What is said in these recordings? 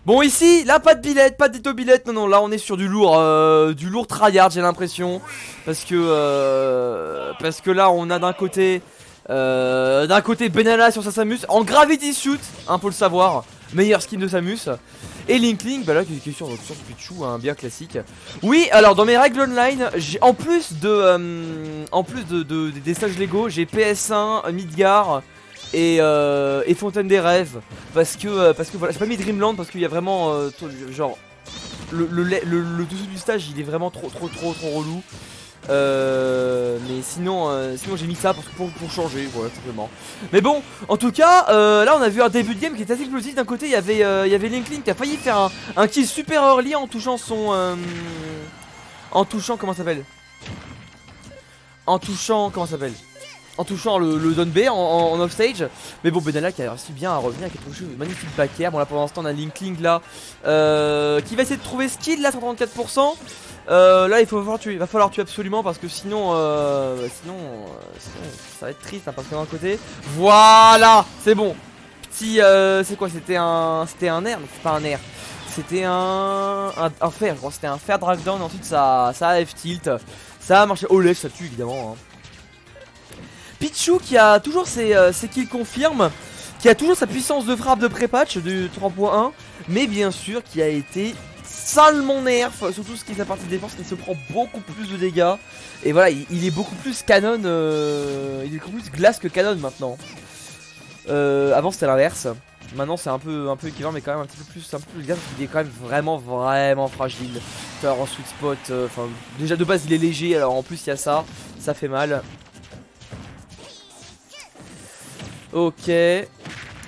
Bon ici, là pas de billette, pas de ditto billette, non non, là on est sur du lourd tryhard j'ai l'impression. Parce que là on a d'un côté Benalla sur sa Samus en Gravity Suit, hein, faut le savoir, meilleur skin de Samus. Et Linkling, bah là qui est sur Pichu, hein, bien classique. Oui, alors dans mes règles online, j'ai en plus des stages Lego, j'ai PS1, Midgar et Fontaine des Rêves. Parce que voilà, j'ai pas mis Dreamland parce qu'il y a vraiment genre le dessous du stage il est vraiment trop relou. Mais sinon j'ai mis ça pour changer, voilà, tout simplement. Mais bon, en tout cas, là on a vu un début de game qui était assez explosif. D'un côté, il y avait Linkling qui a failli faire un kill super early en touchant comment ça s'appelle en touchant le down B en offstage. Mais bon, Benalla qui a réussi bien à revenir avec un magnifique back air. Bon là pour l'instant on a Linkling là qui va essayer de trouver skill là 134%. Là il va falloir tuer absolument parce que sinon ça va être triste, hein, parce que d'un côté, voilà, c'est bon. Petit c'est quoi, c'était un air, non c'est pas un air, c'était un fer, je crois, c'était un fer drag down. Ensuite ça a F tilt, ça a marché au left, ça tue évidemment, hein. Pichu qui a toujours ses kills confirme, qui a toujours sa puissance de frappe de pré-patch du 3.1, mais bien sûr qui a été salement nerf, surtout ce qui est sa partie de défense qui se prend beaucoup plus de dégâts. Et voilà, il est beaucoup plus canon, il est beaucoup plus glace que canon maintenant. Avant c'était l'inverse, maintenant c'est un peu équivalent mais quand même un peu plus glace parce qu'il est quand même vraiment fragile. En sweet spot, enfin déjà de base il est léger, alors en plus il y a ça fait mal. Ok. Et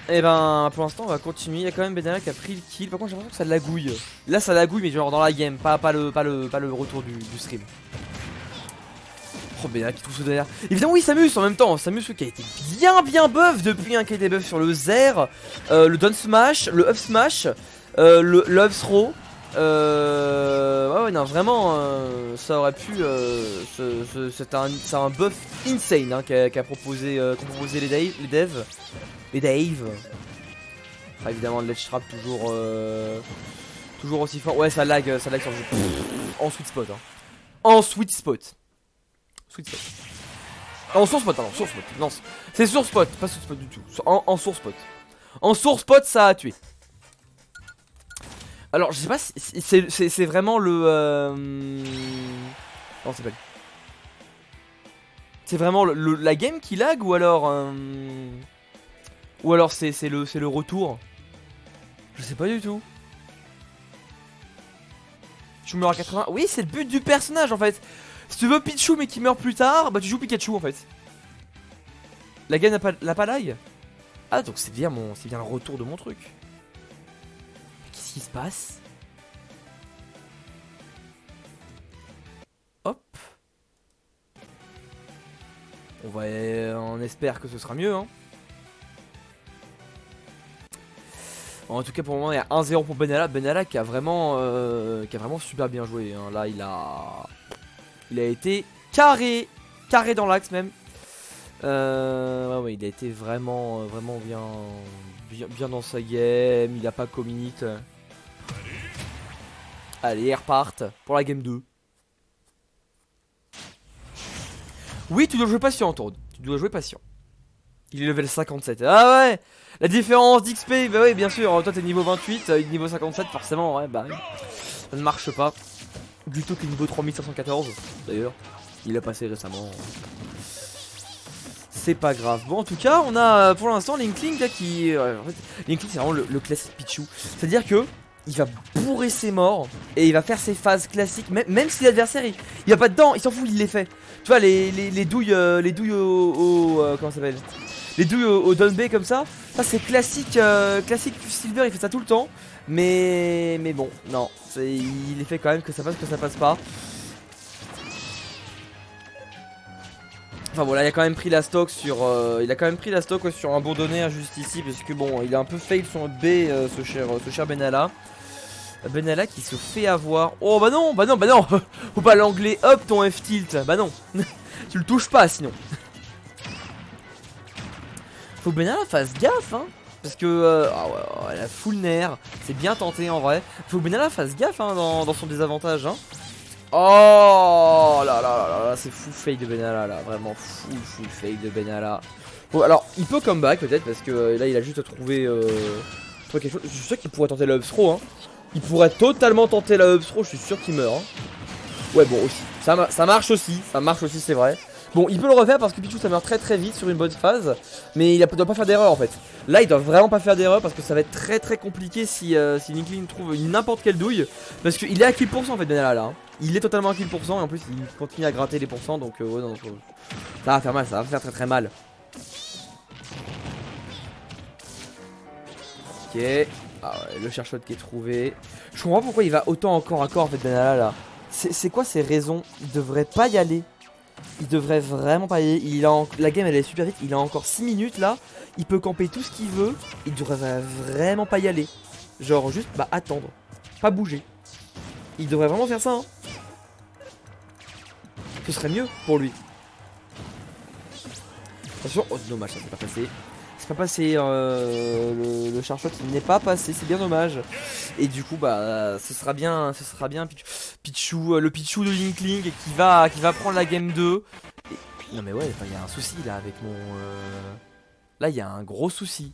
ben pour l'instant on va continuer. Il y a quand même Benalla qui a pris le kill. Par contre j'ai l'impression que ça lagouille. Là ça lagouille mais genre dans la game, pas le retour du stream. Oh Benalla qui trouve ce derrière. Évidemment oui Samus en même temps. Samus qui a été bien buff depuis, hein, qui a été buff sur le Zer, le down smash, le up smash, le up throw. Ouais non vraiment ça aurait pu c'est un buff insane, hein, qu'a proposé les devs. Et Dave. Ah, évidemment le ledge trap toujours aussi fort. Ouais ça lag sur le jeu. En sweet spot, hein. En sweet spot. En source spot, non, c'est source spot, pas sweet spot du tout. En source spot. En source spot ça a tué. Alors je sais pas si c'est vraiment le non c'est pas lui. C'est vraiment la game qui lag ou alors c'est le retour. Je sais pas du tout. Tu meurs à 80. Oui c'est le but du personnage en fait. Si tu veux Pichu mais qui meurt plus tard, bah tu joues Pikachu en fait. La game n'a pas lag. Ah donc c'est bien le retour de mon truc. Qu'est-ce qui se passe? Hop. On espère que ce sera mieux, hein. En tout cas pour le moment il y a 1-0 pour Benalla qui a vraiment super bien joué, hein. Là il a été carré dans l'axe même. Ouais, il a été vraiment bien dans sa game. Il a pas commit. Allez ils repartent pour la game 2. Oui tu dois jouer patient Toad. Tu dois jouer patient. Il est level 57. Ah ouais. La différence d'XP, bah oui bien sûr, toi t'es niveau 28, niveau 57 forcément, ouais bah oui. Ça ne marche pas. Plutôt que niveau 3514 d'ailleurs. Il a passé récemment. C'est pas grave. Bon en tout cas on a pour l'instant Linkling là qui... en fait, Linkling c'est vraiment le classique Pichu. C'est à dire que il va bourrer ses morts et il va faire ses phases classiques. Même si l'adversaire il va pas dedans, il s'en fout, il les fait. Tu vois les douilles comment ça s'appelle, les douilles au down B comme ça c'est classique, classique Silver, il fait ça tout le temps. Mais bon, non, il est fait quand même que ça passe pas. Enfin voilà, il a quand même pris la stock sur sur un bourdonné injuste ici parce que bon, il a un peu fail son B, ce cher Benalla. Benalla qui se fait avoir. Oh bah non. Faut pas l'anglais up ton F tilt. Bah non. Tu le touches pas sinon. Faut que Benalla fasse gaffe, hein. Parce que ah ouais, elle a full nerf. C'est bien tenté en vrai. Faut que Benalla fasse gaffe hein, dans son désavantage hein. Oh là là là là là, c'est full fail de Benalla là. Vraiment full fail de Benalla. Bon, alors il peut comeback peut-être parce que là il a juste trouvé quelque chose. Je suis sûr qu'il pourrait tenter le up throw hein. Il pourrait totalement tenter la up throw, je suis sûr qu'il meurt hein. Ouais bon aussi, ça marche aussi c'est vrai. Bon il peut le refaire parce que Pichu ça meurt très vite sur une bonne phase. Mais il doit pas faire d'erreur en fait. Là il doit vraiment pas faire d'erreur parce que ça va être très compliqué si Linkling trouve n'importe quelle douille. Parce qu'il est à kill % en fait Benalla là hein. Il est totalement à kill % et en plus il continue à gratter les pourcents donc ouais non, ça va faire mal, ça va faire très mal. Ok, ah ouais, le cherchot qui est trouvé. Je comprends pas pourquoi il va autant encore à corps en fait Benalla là. C'est quoi ses raisons? Il devrait pas y aller. Il devrait vraiment pas y aller. La game elle est super vite. Il a encore 6 minutes là. Il peut camper tout ce qu'il veut. Il devrait vraiment pas y aller. Genre juste bah attendre. Pas bouger. Il devrait vraiment faire ça hein. Ce serait mieux pour lui. Attention. Oh dommage ça s'est pas passé. C'est pas passé le charshot il n'est pas passé, c'est bien dommage. Et du coup bah ce sera bien Pichu, le Pichu de Linkling qui va prendre la game 2. Et... non mais ouais, il y a un souci là avec mon là il y a un gros souci.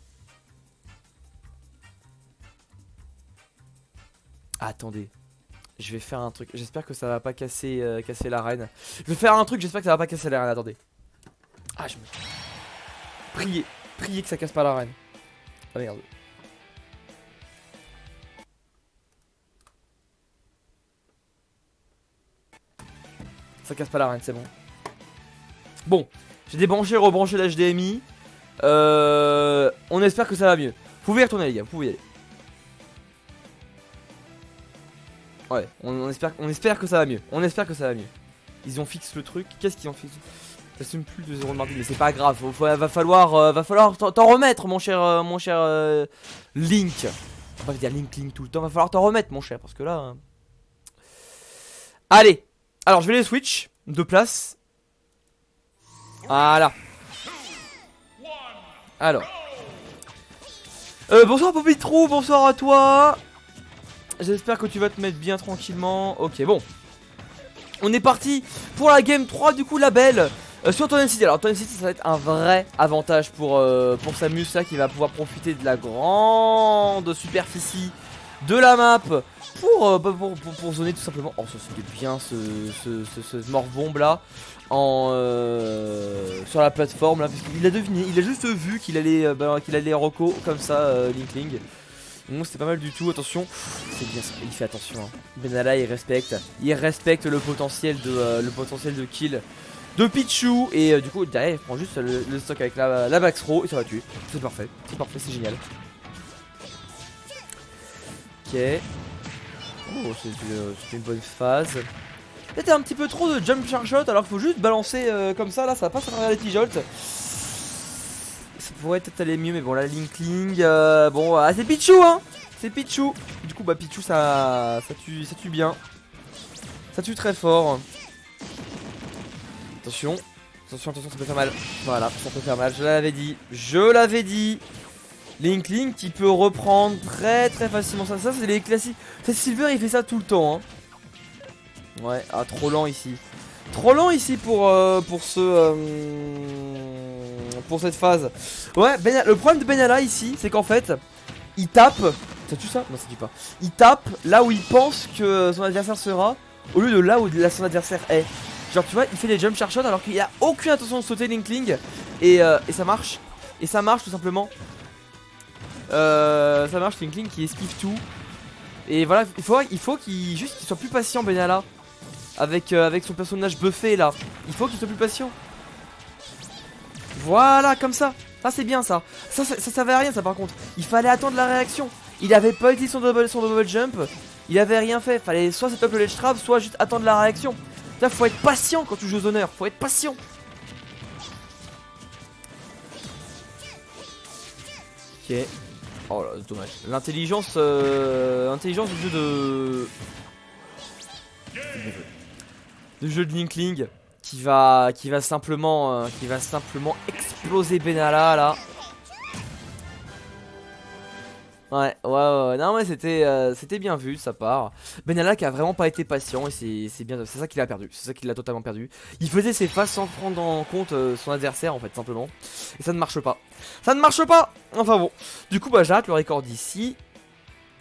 Attendez, je vais faire un truc, j'espère que ça va pas casser l'arène. Je vais faire un truc, j'espère que ça va pas casser l'arène, attendez. Ah je me... Priez que ça casse pas l'arène. Ah merde. Ça casse pas l'arène, c'est bon. Bon, j'ai débranché et rebranché l'HDMI. On espère que ça va mieux. Vous pouvez y retourner les gars, vous pouvez y aller. Ouais, on espère que ça va mieux. On espère que ça va mieux. Ils ont fixé le truc. Qu'est-ce qu'ils ont fixé? T'assumes plus de 0 de mardi, mais c'est pas grave. Va falloir t'en remettre, mon cher Link. On va pas dire Link tout le temps. Va falloir t'en remettre, mon cher, parce que là. Allez. Alors, je vais les switch de place. Voilà. Alors. Bonsoir Popitrou, bonsoir à toi. J'espère que tu vas te mettre bien tranquillement. Ok, bon. On est parti pour la game 3 du coup, la belle. Sur Tonen City, alors Tonen City ça va être un vrai avantage pour Samus là qui va pouvoir profiter de la grande superficie de la map pour zoner tout simplement. Oh ça c'était bien ce mort-bombe là sur la plateforme là parce qu'il a deviné, il a juste vu qu'il allait Rocco comme ça Linkling. Donc c'était pas mal du tout, attention, c'est bien ça, il fait attention hein. Benalla il respecte le potentiel de kill de Pichu et du coup derrière il prend juste le stock avec la back throw et ça va tuer. C'est parfait, c'est génial. Ok. Oh c'était une bonne phase. C'était un petit peu trop de jump charge shot alors qu'il faut juste balancer comme ça là, ça passe à travers les T-Jolt. Ça pourrait peut-être aller mieux mais bon là Linkling bon c'est Pichu hein. C'est Pichu. Du coup bah Pichu ça tue bien. Ça tue très fort. Attention, ça peut faire mal. Voilà, ça peut faire mal, je l'avais dit. Linkling qui peut reprendre très facilement ça. Ça c'est les classiques. C'est Silver il fait ça tout le temps hein. Ouais, ah trop lent ici. Trop lent ici pour cette phase. Ouais, le problème de Benalla ici, c'est qu'en fait, il tape. Ça tue ça? Non, ça tue pas. Il tape là où il pense que son adversaire sera, au lieu de là où son adversaire est. Genre, tu vois, il fait des jump charge shots alors qu'il a aucune intention de sauter Linkling. Et ça marche. Et ça marche tout simplement. Ça marche, Linkling qui esquive tout. Et voilà, il faut qu'il soit plus patient, Benalla. Avec son personnage buffé là. Il faut qu'il soit plus patient. Voilà, comme ça. Ça c'est bien ça. Ça servait à rien ça par contre. Il fallait attendre la réaction. Il avait pas utilisé son double jump. Il avait rien fait. Fallait soit setup le ledge trap, soit juste attendre la réaction. Là faut être patient quand tu joues aux honneurs. Faut être patient. Ok. Oh là, dommage. L'intelligence du jeu de Linkling qui va simplement exploser Benalla là. Ouais, ouais, non, mais c'était bien vu de sa part. Benalla qui a vraiment pas été patient et c'est bien, c'est ça qu'il a perdu, c'est ça qu'il a totalement perdu. Il faisait ses phases sans prendre en compte son adversaire en fait, simplement. Et ça ne marche pas. Ça ne marche pas. Enfin bon. Du coup, bah j'arrête le record d'ici.